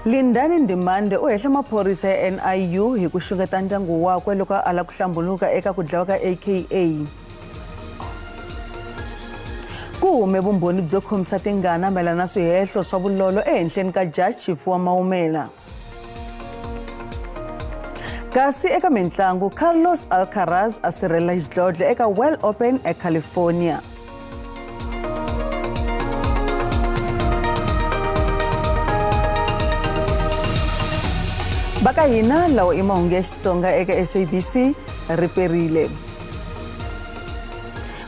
Lindani Ndimande u hehla maphorisa ya NIU hi ku xungeta ndyangu wakwe loko ala ku hlambuluka eka ku dlawa ka AKA. Ku hume vumbhoni byo khomisa tingana mayelana na swihehlo swa vulolo ehenhleni ka Judge Chief wa Maumela. Kasi eka mitlangu, Carlos Alcaraz a sirhelela xidlodlo eka World Open eCalifornia. Baka hina lawa i mahungu ya Xitsonga eka SABC riperile.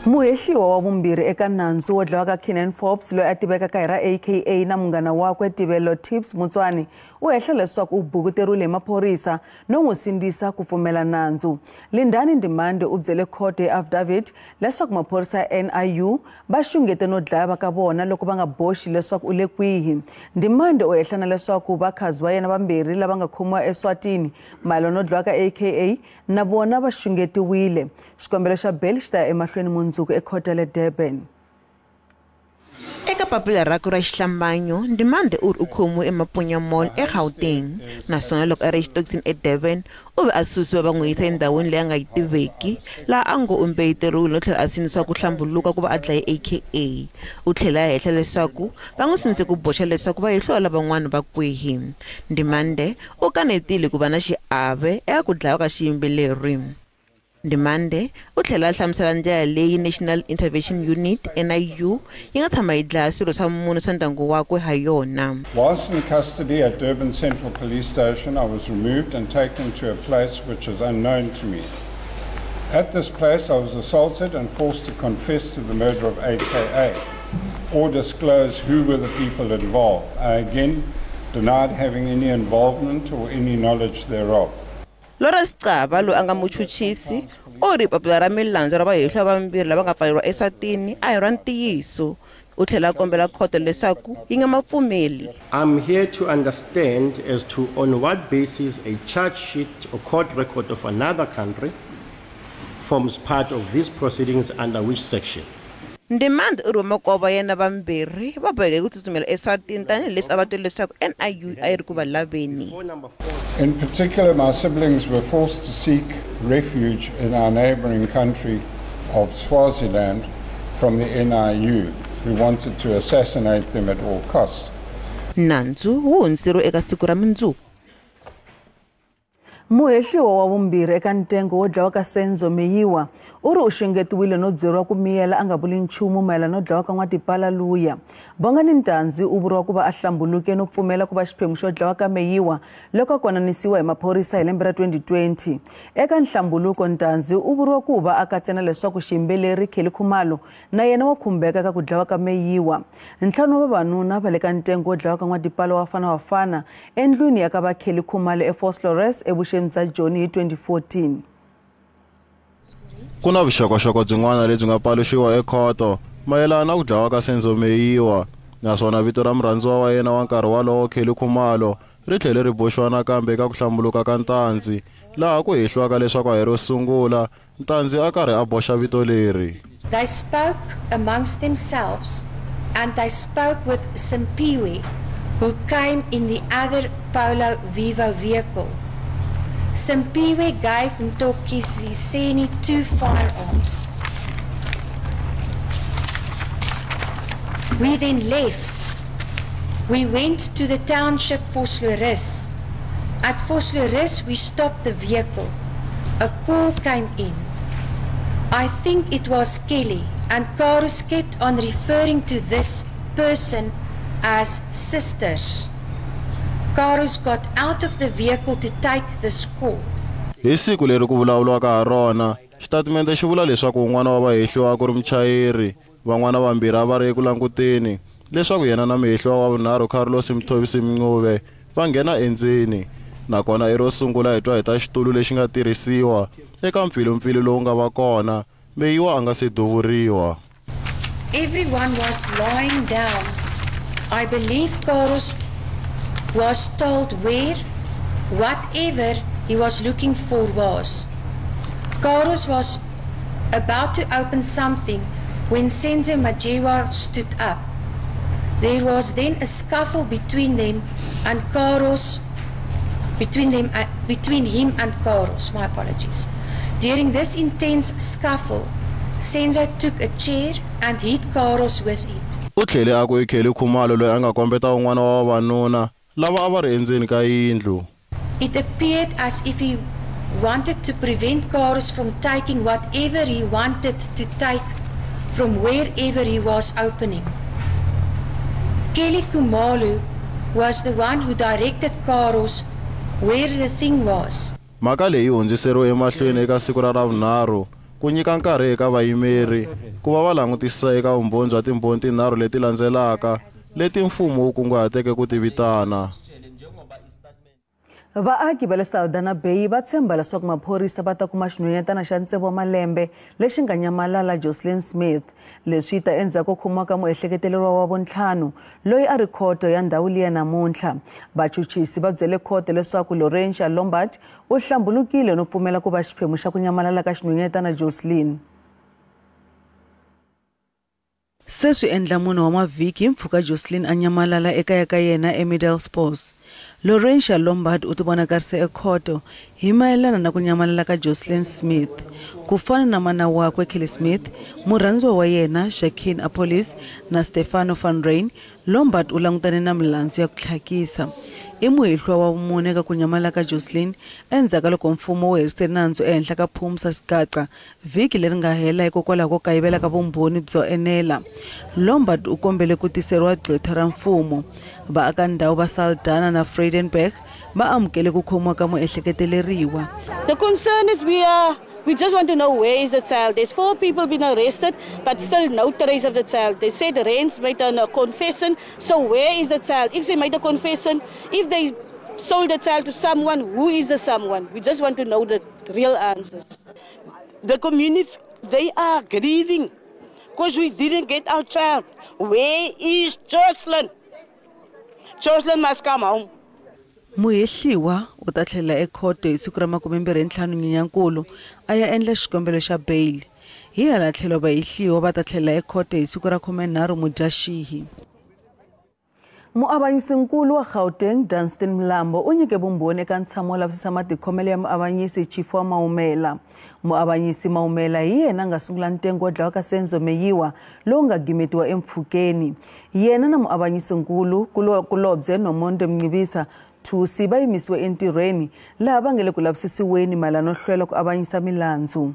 Muhehliwa wa vumbirhi eka nandzu wo dlawa ka Kenan Forbes loyi a tivekaka hi ra AKA na munghana wakwe Tivelo Tips Mutswani u hehla leswaku u bukuteriwile hi maphorisa no n'wi sindzisa ku pfumela nandzu. Lindani Ndimande u byele court hi affidavit leswaku maphorisa ya NIU va xungete no dlaya va ka vona loko va nga boxi leswaku u le kwihi. Ndimande u hehla na leswaku vakhazi va yena vambirhi lava nga khomiwa eSwatini mayelana no dlawa ka AKA na vona va xungetiwile. Xikombelo xa bail xi ta ya emahlweni mundzuku ecourt le Durban. Eka papila rakwe ra xihlambanyo, Ndimande u khomiwe eMapunya Mall eGauteng naswona loko a ri exitokisini eDurban u ve a susiwa va n'wi yisa endhawini leyi a nga yi tiveki laha a ngo u mbeyiteriwile no tlhela a sindzisiwa ku hlambuluka ku va a dlaye AKA. U tlhela a hehla leswaku va n'wi sindzise ku boxa leswaku va hehliwa lavan'wana va kwihi. Ndimande u kanetile ku va na xiave eka ku dlayiwa ka xiyimbeleri. Ndimande u tlhela a hlamusela ndlela leyi National Intervention Unit NIU yi nga tshama yi dlaya swilo swa mune swa ndyangu wakwe ha yona. Whilst in custody at Durban Central Police Station, I was removed and taken to a place which was unknown to me. At this place, I was assaulted and forced to confess to the murder of AKA or disclose who were the people involved. I again denied having any involvement or any knowledge thereof. Lawrence Caba loyi a nga muchuchisi u ri papila ra milandzu ra vahehliwa vambirhi lava nga pfaleriwa eSwatini a hi ra ntiyiso. U tlhela a kombela khoto leswaku yi nga mapfumeli. I'm here to understand as to on what basis a charge sheet or court record of another country forms part of these proceedings under which section. Ndimande u ri makwavo yena vambirhi va boheke ku tsutsumela eSwatini tanihileswi a va twile leswaku NIU a yi ri ku va laveni. In particular, my siblings were forced to seek refuge in our neighboring country of Swaziland from the NIU, who wanted to assassinate them at all costs. Nandzu wu hundzeriwe eka siku ra mundzuku. Muhehliwa wa vumbirhi eka ntengo wo dlawa ka Senzo Meyiwa u ri u xungetiwile no byeriwa ku miyela a nga vuli nchumu mayelana no dlawa ka n'watipala luya. Bongani Ntanzi u vuriwa ku va a hlambuluke no pfumela ku va xiphemu xo dlawa ka Meyiwa loko a konanisiwa hi maphorisa hi lembe ra 2020. Eka nhlambuluko Ntanzi u vuriwa ku va a katsena leswaku xiyimbeleri Kelly Khumalo na yena wa khumbeka ka ku dlawa ka Meyiwa. Ntlhanu wa vavanuna va le ka ntengo wo dlawa ka n'watipala wafana endlwini ya ka va Kelly Khumalo eFosslores za Joni hi 2014. Kuna vuxokoxoko byin'wana lebyi nga paluxiwa ekhoto mayelana na ku dlawa ka Senzo Meyiwa naswona vito ra murhandziwa wa yena wa nkarhi walowo Kelly Khumalo ri tlhele ri boxiwa nakambe eka ku hlambuluka ka Ntanzi laha ku hehliwaka leswaku a hi ro sungula Ntanzi a karhi a boxa vito leri. They spoke amongst themselves and they spoke with Simpiwe who came in the other Polo Vivo vehicle. Simpiwe gave Mtokisiseni 2 firearms. We then left. We went to the township Vosloorus. At Vosloorus, we stopped the vehicle. A call came in. I think it was Kelly, and Karus kept on referring to this person as sisters. Karus got out of the vehicle to take this call. Hi siku leri ku vulavuriwaka ha rona, xitatimende xi vula leswaku un'wana wa vahehliwa ku ri muchayeri, van'wana vambirhi a va ri eku languteni leswaku yena na muhehliwa wa vunharhu Carlos Mthovisi Mncube va nghena endzeni. Nakona i ro sungula hi twa hi ta xitulu lexi nga tirhisiwa eka mpfilumpfilu lowu nga va kona Meyiwa a nga se duvuriwa. Everyone was lying down. I believe Karus was told where whatever he was looking for was. Karus was about to open something when Senzo Meyiwa stood up. There was then a scuffle between them and Carlos, between him and Carlos, my apologies. During this intense scuffle, Senzo took a chair and hit Carlos with it. Utlele ako ikheli khumalo loyi anga kombeta un'wana wa vavanuna lava a va ri endzeni ka yindlu. It appeared as if he wanted to prevent Carlos from taking whatever he wanted to take from wherever he was opening. Kelly Kumalu was the one who directed Carlos where the thing was. Mhaka leyi hundziseriwe emahlweni eka siku ra Ravunharhu ku nyika nkarhi eka vayimeri ku va va langutisisa eka vumbhoni bya timbhoni tinharhu leti landzelaka leti mfumo wu kunguhateke ku tivitana. Vaaki va le Saldanha Bay va tshemba leswaku maphorisa va ta kuma xinhwanyatana xa ntsevu wa malembe lexi nga nyamalala Jocelyn Smith. Leswi ta endzhaku ko khomiwa ka muehleketeleriwa wa vuntlhanu loyi a ri khoto ya ndhawu liya namuntlha. Vachuchisi va byele khoto leswaku Laurentia Lombard u hlambulukile no pfumela ku va xiphemu xa ku nyamalala ka xinhwanyatana Jocelyn. Se swi endla munhu wa mavhiki hi mpfhuka Jocelyn a nyamalala ekaya ka yena eMiddlesbrough. Laurentia Lombard u tivonakarise ekhoto hi mayelana na ku nyamalala ka Jocelyn Smith. Ku fana na mana wakwe Kelly Smith, murhandziwa wa yena Shaquin Apollis na Stefano van Ryn, Lombard u langutane na milandzu ya ku tlhakisa. I muhehliwa wa vumune ka ku nyamalala ka Jocelyn endzhaku loko mfumo wu herise nandzu ehenhla ka Phumsa Sikaca vhiki leri nga hela hikokwalaho ko kayivela ka vumbhoni byo enela. Lombard u kombele ku tiseriwa gqwetha ra mfumo. Vaaka ndhawu va Saldanha na Vrydenburg va amukele ku khomiwa ka muehleketeleriwa. The concern is we just want to know where is the child. There's 4 people been arrested, but still no trace of the child. They said Rens made a confession, so where is the child? If they made a confession, if they sold the child to someone, who is the someone? We just want to know the real answers. The community, they are grieving because we didn't get our child. Where is Jocelyn? Jocelyn must come home. Muhehliwa u ta tlhela ekhoto hi siku ra 25 Nyenyankulu a ya endla xikombelo xa bail. Hi hala tlhelo vahehliwa va ta tlhela ekhoto hi siku ra 13 Mudyaxihi. Muavanyisinkulu wa Gauteng Dunstan Mlambo u nyike vumbhoni eka ntshamo wo lavisisa matikhomelo ya muavanyisi Chief wa Maumela. Muavanyisi Maumela hi yena nga sungula ntengo wo dlawa ka Senzo Meyiwa lowu nga gimetiwa empfhukeni. Yena na muavanyisinkulu kulobye Nomonde Mngivisa Thusi va yimisiwe entirhweni laha va nga le ku lavisisiweni mayelana no hlwela ku avanyisa milandzu.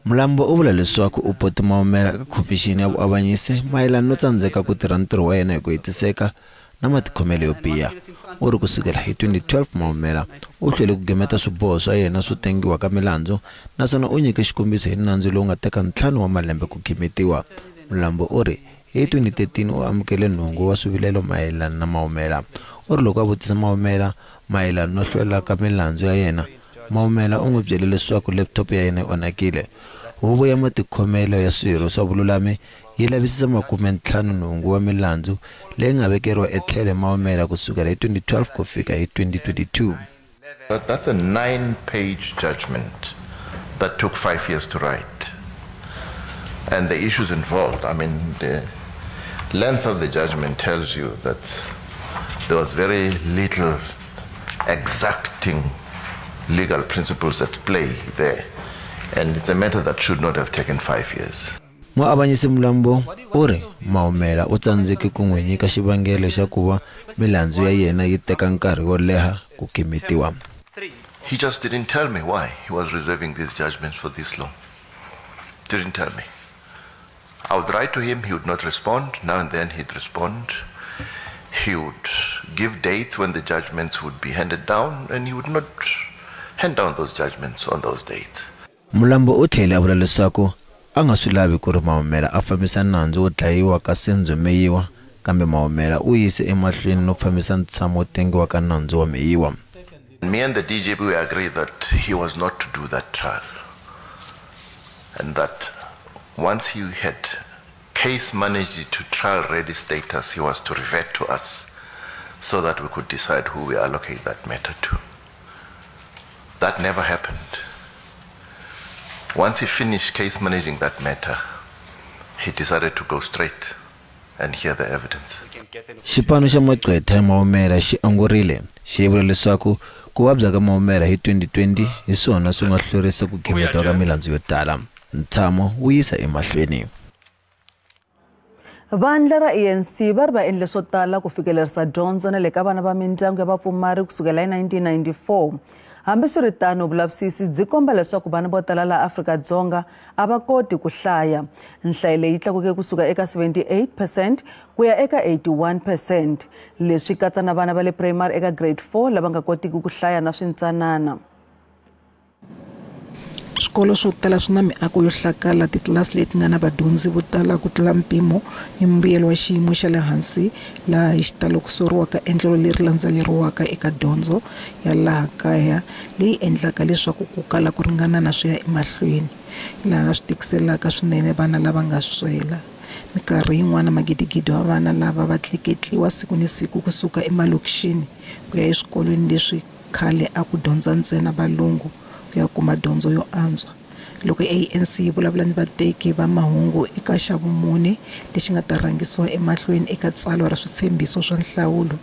Mlambo u vula leswaku u pote Maumela ka khomixini ya vuavanyisi mayelana no tsandzeka ku tirha ntirho wa yena hi ku hetiseka na matikhomelo yo biha. U ri kusukela hi 2012 Maumela u hlwele ku gemeta swiboho swa yena swo tengiwa ka milandzu naswona u nyike xikombiso hi nandzu lowu nga teka 5 wa malembe ku gemetiwa. Mlambo u ri hi 2013 u amukele nhungu wa swivilelo mayelana na Maumela. U ri loko a vutisa Maumela mayelana no hlwela ka milandzu ya yena, Maumela u n'wi byele leswaku laptop ya yena onhakile. Huvo ya matikhomelo ya swirho swa vululami yi lavisisa 50 wa milandzu leyi nga vekeriwa etlhelo Maumela kusukela hi 2012 ku fika hi 2022. That's a 9-page judgment that took 5 years to write. And the issues involved, I mean, the length of the judgment tells you that there was very little exacting legal principles at play there. And it's a matter that should not have taken 5 years. Muavanyisi Mlambo u ri Maumela u tsandzeke ku n'wi nyika xivangelo xa ku va milandzu ya yena yi teka nkarhi wo leha ku gemetiwa. He just didn't tell me why he was reserving these judgments for this long. Didn't tell me. I would write to him, he would not respond. Now and then he'd respond. He would give dates when the judgments would be handed down, and he would not hand down those judgments on those dates. Mlambo u tlhela a vula leswaku a nga swi lavi ku ri Maumela a fambisa nandzu wo dlayiwa ka Senzo Meyiwa, kambe Maumela u yise emahlweni no fambisa ntshamo wo tengiwa ka nandzu wa Meyiwa. Me and the DJP, we agreed that he was not to do that trial, and that once he had case managed to trial ready status, he was to revert to us so that we could decide who we allocate that matter to. That never happened. Once he finished case managing that matter, he decided to go straight and hear the evidence. Xipano xa Maqwetha Maumela xi angurile xi vula leswaku ku vabya ka Maumela hi 2020 hi swona swi nga hlwerisa ku givetiwa ka milandzu yo tala. Ntshamo wu yisa emahlweni. Vandla ra ANC va endle swo tala ku fikelerisa dyondzo na le ka vana va mindyangu ya vapfumari kusukela hi 1994. Hambiswiritano vulavisisi byi komba leswaku vana vo tala la Afrika-Dzonga a va koti ku hlaya. Nhlayo leyi tlakuke kusuka eka 78% ku ya eka 81%. Leswi katsa na vana va le primary eka grade 4 lava nga kotiki ku hlaya na swintsanana. Swikolo swo tala swi na miako yo hlakala, titlilasi leti nga na vadyondzi vo tala ku tlula mpimo ni mbuyelo wa xiyimo xa le hansi laha hi xitalo ku soriwaka endlelo leri landzeleriwaka eka dyondzo ya laha kaya leyi endlaka leswaku ku kala ku ringana na swi ya emahlweni laha swi tikiselaka swinene vana lava nga swela. Mikarhi yin'wana magidigidi wa vana lava va tleketliwa siku ni siku kusuka emalokixini ku ya eswikolweni leswi khale a ku dyondza ntsena valungu ya kuma dyondzo yo antswa. Loko ANC yi vulavula ni vateki va mahungu eka xavumune lexi nga ta rhangisiwa emahlweni eka tsalwa ra switshembiso swa nhlawulo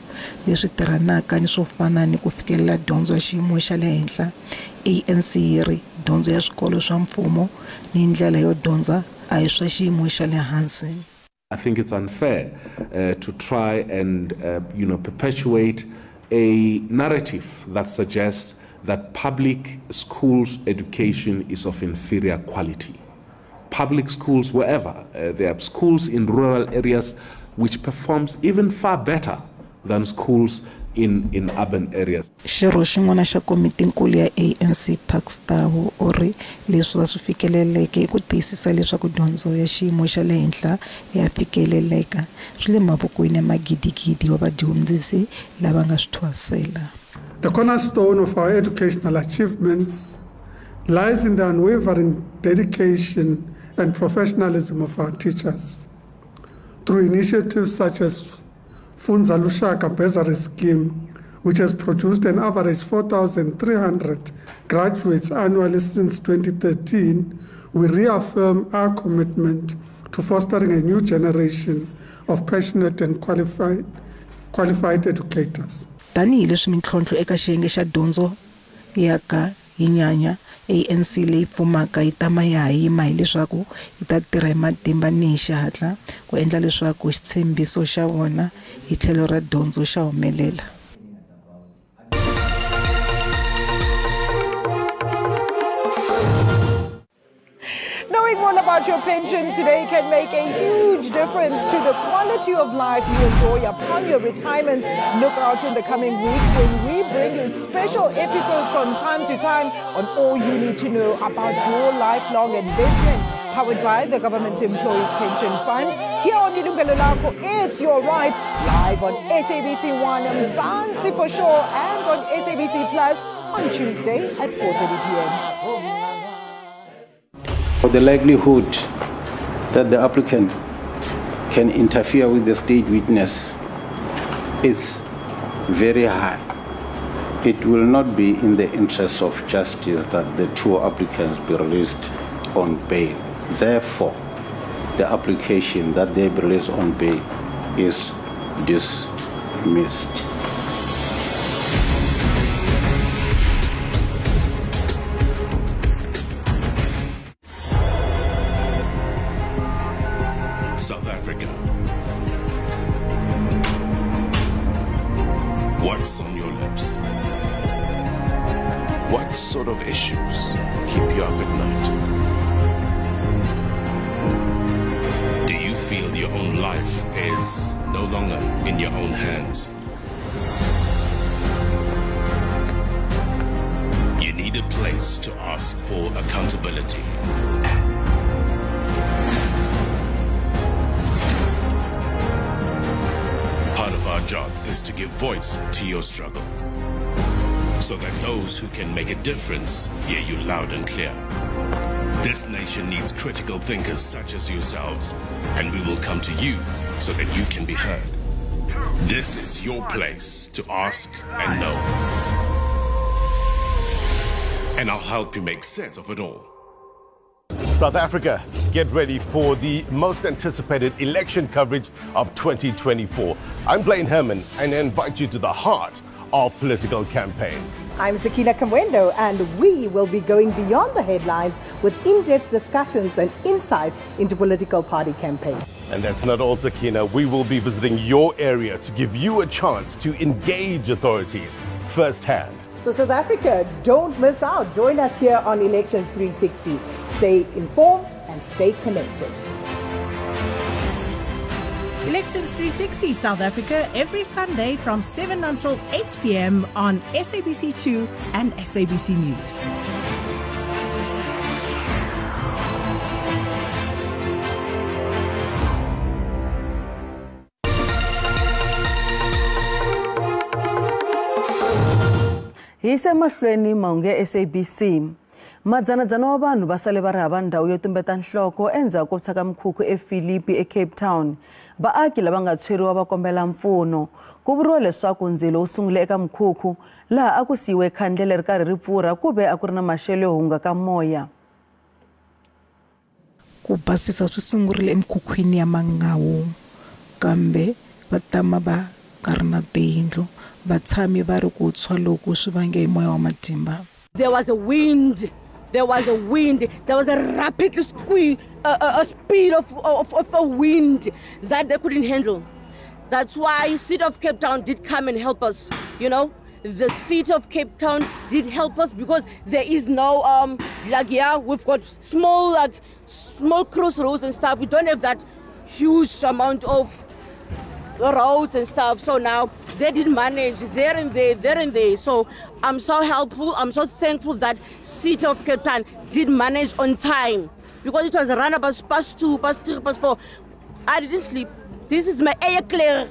leswi tirhanaka ni swo fana ni ku fikelela dyondzo ya xiyimo xa le henhla, ANC yi ri dyondzo ya swikolo swa mfumo ni ndlela yo dyondza a hi swa xiyimo xa le hansi. I think it's unfair to try and perpetuate a narrative that suggests that public schools education is of inferior quality. Public schools, wherever, there are schools in rural areas which performs even far better than schools in urban areas. Xirho xin'wana xa komitinkulu ya ANC Pakstawu u ri leswi va swi fikeleleke ku tiyisisa leswaku dyondzo ya xiyimo xa le henhla ya fikeleleka swi le mavokweni ya magidigidi wa vadyondzisi lava nga swi thwasela. The cornerstone of our educational achievements lies in the unwavering dedication and professionalism of our teachers. Through initiatives such as Funza Lushaka Bursary Scheme, which has produced an average 4,300 graduates annually since 2013, we reaffirm our commitment to fostering a new generation of passionate and qualified educators. Tanihi leswi mintlhontlho eka xiyenge xa dyondzo ya ka hi nyanya, ANC leyi fumaka yi tama ya yima hileswaku yi ta tirha hi matimba ni hi xihatla ku endla leswaku xitshembiso xa vona hi tlhelo ra dyondzo xa humelela. Knowing more about your pension today can make a huge difference to the quality of life you enjoy upon your retirement. Look out in the coming weeks when we bring you special episodes from time to time on all you need to know about your lifelong investment. Powered by the Government Employees Pension Fund. Here on Ilungelo Lakho, it's your right. Live on SABC 1 Mzansi for sure and on SABC Plus on Tuesday at 4:30 p.m. The likelihood that the applicant can interfere with the state witness is very high. It will not be in the interest of justice that the two applicants be released on bail. Therefore, the application that they be released on bail is dismissed. South Africa. What's on your lips? What sort of issues keep you up at night? Do you feel your own life is no longer in your own hands? You need a place to ask for accountability. Part of our job is to give voice to your struggle, so that those who can make a difference hear you loud and clear. This nation needs critical thinkers such as yourselves, and we will come to you so that you can be heard. This is your place to ask and know. And I'll help you make sense of it all. South Africa, get ready for the most anticipated election coverage of 2024. I'm Blaine Herman, and I invite you to the heart of political campaigns. I'm Sakina Kamwendo, and we will be going beyond the headlines with in-depth discussions and insights into political party campaigns. And that's not all, Sakina. We will be visiting your area to give you a chance to engage authorities firsthand. So South Africa, don't miss out. Join us here on Elections 360. Stay informed and stay connected. Elections 360 South Africa every Sunday from 7 until 8 p.m. on SABC2 and SABC News. Hisemahlweni Mahungu SABC. Madzanadzana wa vanhu va sale va ri hava ndhawu yo tumbeta nhloko endzhaku ko tshaka mkhukhu ePhilippi eCape Town. Vaaki lava nga tshweriwa va kombela mpfuno. Ku vuriwa leswaku ndzilo wu sungule eka mkhukhu laha a ku siyiwe khandlele ri karhi ri pfurha ku ve a ku ri na maxelo yo hunga ka moya. Ku basisa swi sungurile emkhukhwini ya Mangawu kambe va tama va karina tiyindlu vatshami va ri ku tshwa loku swi vange hi moya wa matimba. There was a wind. There was a wind. There was a rapid speed of a wind that they couldn't handle. That's why City of Cape Town did come and help us. You know, the City of Cape Town did help us because there is no like yeah, we've got small crossroads and stuff. We don't have that huge amount of roads and stuff. So now they did manage there and there. So I'm so helpful. I'm so thankful that City of Cape Town did manage on time because it was around about past 2, past 3, past 4. I didn't sleep. This is my air clear.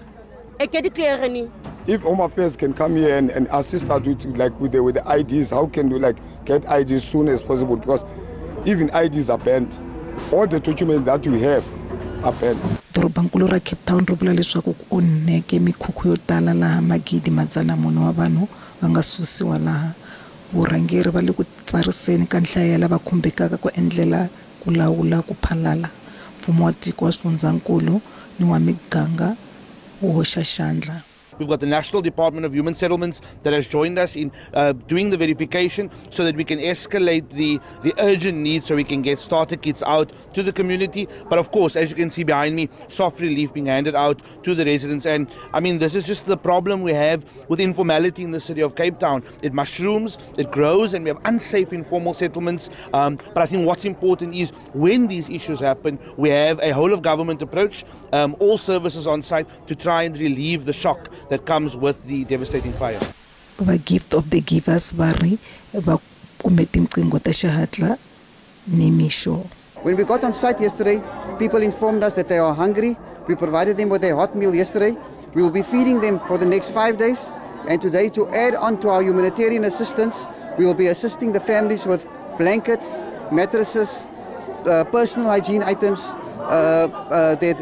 If Home Affairs can come here and assist us with the IDs, how can we get IDs as soon as possible? Because even IDs are banned. All the documents that we have are banned. Dorobankulu ra Cape Town ri vula leswaku ku onheke mikhukhu yo tala laha magidi madzana mune wa vanhu va nga susiwa laha. Vurhangeri va le ku tsariseni ka nhlayo ya lava khumbekaka ku endlela ku lawula ku phalala. Mfumo wa tiko wa swifundzankulu ni wa miganga wu hoxa xandla. We've got the National Department of Human Settlements that has joined us in doing the verification so that we can escalate the urgent need so we can get starter kits out to the community. But of course, as you can see behind me, soft relief being handed out to the residents. And I mean, this is just the problem we have with informality in the city of Cape Town. It mushrooms, it grows, and we have unsafe informal settlements. But I think what's important is when these issues happen, we have a whole of government approach, all services on site to try and relieve the shock that comes with the devastating fire. The gift of the givers vari va kumeti nqingo ta xihatla ni mixo. When we got on site yesterday, people informed us that they are hungry. We provided them with a hot meal yesterday. We will be feeding them for the next 5 days. And today, to add on to our humanitarian assistance, we will be assisting the families with blankets, mattresses, personal hygiene items. They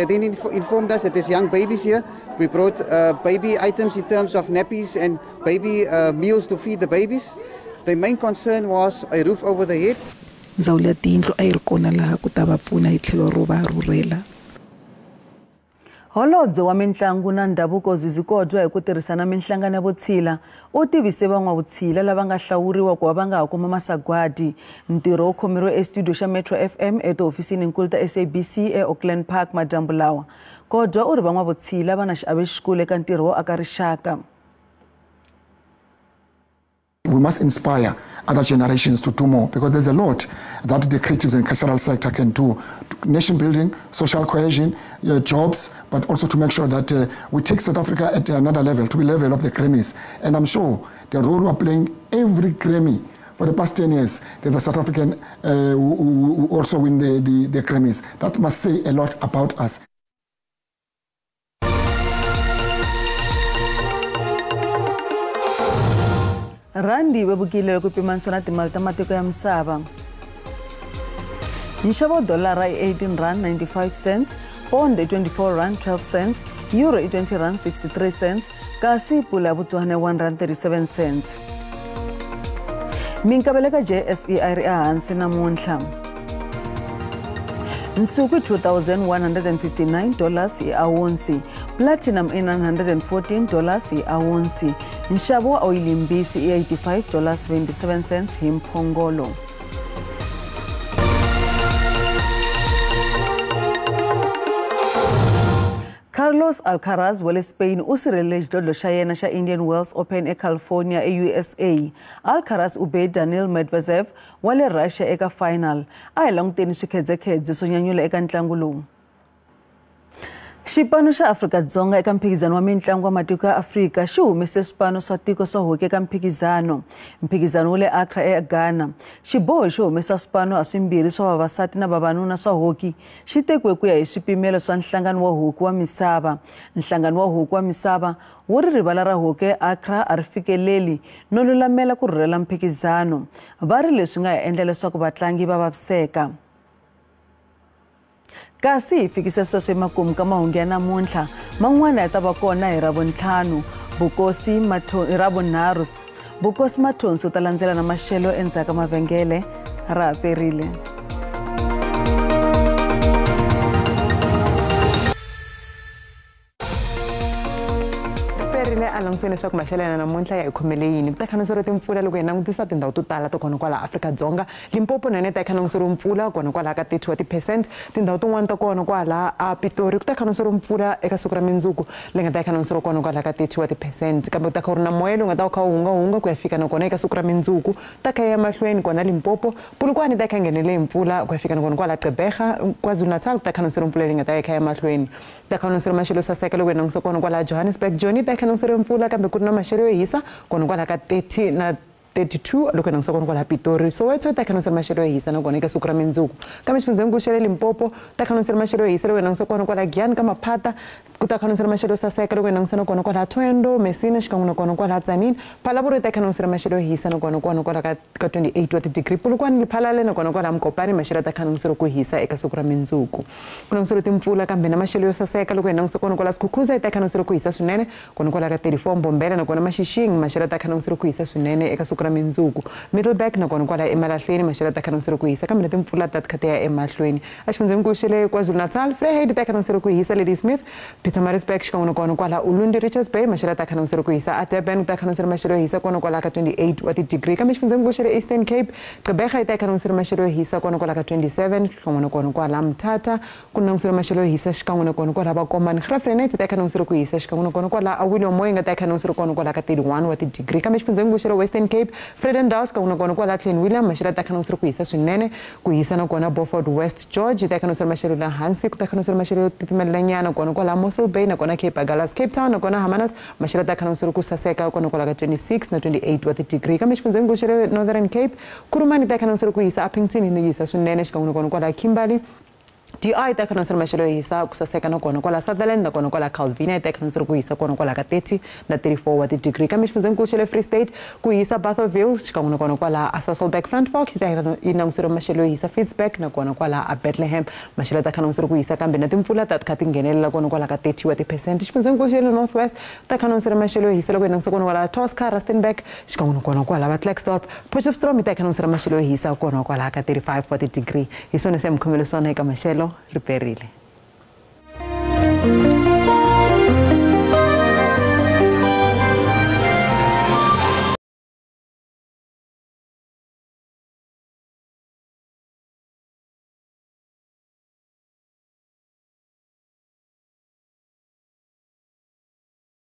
then informed us that there's young babies here. We brought baby items in terms of nappies and baby meals to feed the babies. The main concern was a roof over the head. Ndzawulo ya tiyindlu a yi ri kona laha ku ta va pfuna hi tlhelo ro va rhurhela. Holobye wa mitlangu na ndhavuko Zizikodwa hi ku tirhisana minhlangano ya vutshila u tivise van'wavutshila lava nga hlawuriwa ku va va nga ha kuma masagwadi. Ntirho wo khomeriwa estudio xa Metro FM etihofisini nkulu ta SABC eAuckland Park madyambu lawa. Kodwa u ri van'wavutshila va na xiave xikulu eka ntirho wo aka rixaka. We must inspire other generations to do more because there's a lot that the creative and cultural sector can do. Nation building, social cohesion, jobs, but also to make sure that we take South Africa at another level, to be level of the Grammys. And I'm sure the role we are playing every Grammy for the past 10 years, there's a South African who also win the Grammys. That must say a lot about us. Randi webukile ku pimanisa na timali ta matiko ya misava. Nxavo dollar i 18 rand 95 cents, pound 24 rand 12 cents, euro 20 rand 63 cents, kasi pula Botswana 1 rand 37 cents. Minkabeleka JSE iri ehansi namuntlha. nsuku $2,159 i-awunsi, platinum $914 i-awunsi, nxavo wa oyili mbisi i-$85.27 hi mphongolo. Carlos Alcaraz wa le Spain u sirhelele xidlodlo xa yena xa Indian Wells Open eCalifornia eUSA. Alcaraz u be Daniil Medvedev wa le Russia eka final. A hi languteni swikhedzekhedze swo nyanyula eka ntlangu lowu. Xipano xa Afrika-Dzonga eka mphikizano wa mitlangu wa matiko ya Afrika xi humese swipano swa tiko swa hoki eka mphikizano. Mphikizano wa le Accra eGhana. Xiboho xo humesa swipano haswimbirhi swa vavasati na vavanuna swa hoki xi tekiwe ku ya hi swipimelo swa nhlangano wa hoki wa misava. Nhlangano wa hoki wa misava wu ri rivala ra hoki eAccra a ri fikeleli no lulamela ku rhurhela mphikizano. Va ri leswi nga ha endla leswaku vatlangi va vaviseka. Kasi hi fikise sweswo emakumu ka mahungu ya namuntlha, man'wana ya ta va kona hi Ravuntlhanu, Bukosi Mathonsi u ta landzela na maxelo endzhaku ka mavhengele ra haperile. Alongside leswaku maxelo ya namuntlha ya ikhomele yini. Ku ta khanasero timpfula loko hi langutisa tindhawu to tala to kona kwala Afrika-Dzonga. Limpopo na ta khanasero mpfula kona kwala ka 30%. Tindhawu tin'wana ta kona kwala a Pitori ku ta khanasero mpfula eka siku ra mindzuku leyi nga ta khanasero kona kwala ka 30%. Kambe ku ta kha na moya lowu nga ta kha hunga ku ya fika na kona eka siku ra mindzuku ta kha ya mahlweni kona Limpopo. Polokwane ta kha nghenele mpfula ku ya fika na kona kwala Gqeberha, KwaZulu-Natal ku ta khanasero mpfula leyi nga ta kha ya mahlweni. Ta khanasero maxelo saseka loko hi langutisa kona kwala Johannesburg, Joni ta khanasero mpfula kambe ku ri na maxelo yo hisa kona kwala ka 30 na 32 loko nangisa kona kwala Pitori. Soweto ta khanasela maxelo yo hisa na kona eka siku ra mindzuku. Kambe xifundzeninkulu xa le Limpopo ta khanasela maxelo yo hisa loko nangisa kona kwala Giyani ka Maphata, ku ta khanasela maxelo saseka loko nangisa na kona kwala Thondo, Messina xikan'we na kona kwala Tzaneen. Phalaborwa ta khanasela maxelo yo hisa na kona kwala ka 28 wa tidigri. Polokwane Lephalale na kona kwala Mkopane maxelo ta khanasela ku hisa eka siku ra mindzuku. Ku nangisa timpfula kambe na maxelo yo saseka loko nangisa kona kwala Skukuza ta khanasela ku hisa swinene kona kwala ka 34 Mbombela na kona Maxixing maxelo ta khanasela ku hisa swinene eka siku ra mindzuku. Middleburg na kona kwala eMalahleni maxelo ta khanasela ku hisa kambe na timpfula ta tikha ya emahlweni. A xifundzeninkulu xa le KwaZulu-Natal, Vryheid ta khanasela ku hisa, Ladysmith, Pietermaritzburg xikan'we na kona kwala Ulundi, Richards Bay maxelo ta khanasela ku hisa. A Durban ta khanasela maxelo yo hisa kona kwala ka 28 wa tidigri. Kambe xifundzeninkulu xa le Eastern Cape, Gqeberha ta khanasela maxelo yo hisa kona kwala ka 27 xikan'we na kona kwala Mthatha ku nangisiwa maxelo yo hisa xikan'we na kona kwala Vakomani. Graaff-Reinet ta khanasela ku hisa xikan'we na kona kwala Awilo Moyo nga ta khanasela kona kwala ka 31 wa tidigri. Kambe xifundzeninkulu xa le Western Cape, Vredendal xikan'we na kona kwala Clan William maxelo ta khanasela ku hisa swinene ku hisa na kona Beaufort West George ta khanasela maxelo la hansi ku ta khanasela maxelo yo titimelanyana kona kwala Mossel Bay na kona Cape Agulhas. Cape Town na kona Hermanus maxelo ta khanasela ku saseka kona kwala ka 26 na 28 wa tidigri. Kambe xifundzeninkulu xa le Northern Cape, Kurumani ta khanasela ku hisa, Appington yi hisa swinene xikan'we na kona kwala Kimberley. DI ta khanasela maxelo yo hisa ku saseka na kona kwala Sutherland na kona kwala Calvina ta khanasela ku hisa kona kwala ka 30 na 34 wa tidigri. Kambe xifundzeninkulu xa le Free State ku hisa Barthaville xikan'we na kona kwala Sasolburg, Frantfok ta langutiseriwa maxelo yo hisa Fitzburg na kona kwala a Bethlehem maxelo ta khanasela ku hisa kambe na timpfula ta tikha ti nghenelela kona kwala ka 30 wa ti%. Xifundzeninkulu xa le Northwest ta khanasela maxelo yo hisa loko hi langutisa kona kwala Tosca, Rustenburg xikan'we na kona kwala va Klerksdorp. Potchefstroom ta khanasela maxelo yo hisa kona kwala ka 35 wa tidigri. Hi swona swi ya mi khomele swona eka maxelo riperile.